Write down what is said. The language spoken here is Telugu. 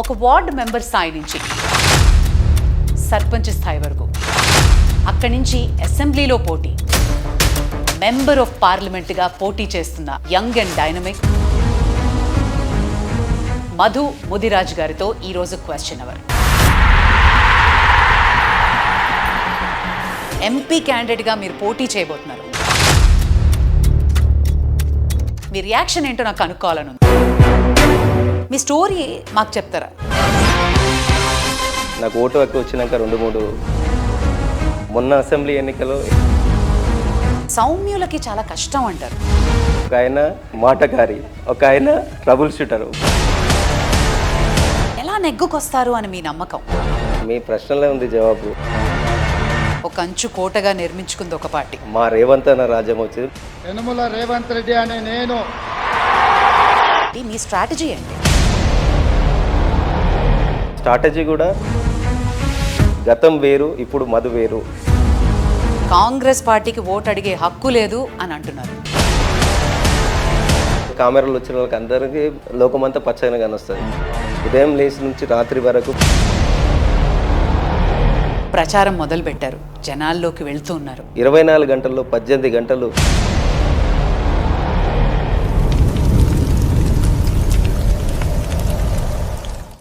ఒక వార్డ్ మెంబర్ స్థాయి నుంచి సర్పంచ్ స్థాయి వరకు, అక్కడి నుంచి అసెంబ్లీలో పోటీ, మెంబర్ ఆఫ్ పార్లమెంట్గా పోటీ చేస్తున్న young and dynamic Madhu Mudiraj గారితో ఈరోజు క్వశ్చన్ అవర్. ఎంపీ క్యాండిడేట్గా మీరు పోటీ చేయబోతున్నారు. మీ రియాక్షన్ ఏంటో నాకు కనుక్కోవాలని ఉంది. మీ స్టోరీ మాకు చెప్తారా? నాకు ఓటు హక్కు వచ్చినాక 2-3 మొన్న అసెంబ్లీ ఎన్నికలో సౌమ్యులకి చాలా కష్టం అంటారు. ఒక ఆయన మాటకారి, ఒక ఆయన ట్రబుల్ షూటర్. ఎలా నెగ్గుకొస్తారు అని మీ నమ్మకం? మీ ప్రశ్నలే ఉంది జవాబు. ఒక కంచు కోటగా నిర్మించుకుంది ఒక పార్టీ. మా రేవంత్ అన్న రాజ్యం వచ్చింది. యనమల రేవంత్ రెడ్డి అనే నేను. మీ స్ట్రాటజీ ఏంటి? స్ట్రాటజీ కూడా గతం వేరు, ఇప్పుడు మధు వేరు. కాంగ్రెస్ పార్టీకి ఓటు అడిగే హక్కు లేదు అని అంటున్నారు. కెమెరాలు వచ్చిన వాళ్ళకి అందరికీ లోకమంతా పచ్చగా కనొస్తుంది. ఉదయం లేచి నుంచి రాత్రి వరకు ప్రచారం మొదలు పెట్టారు, జనాల్లోకి వెళ్తూ ఉన్నారు. 24 గంటల్లో 18 గంటలు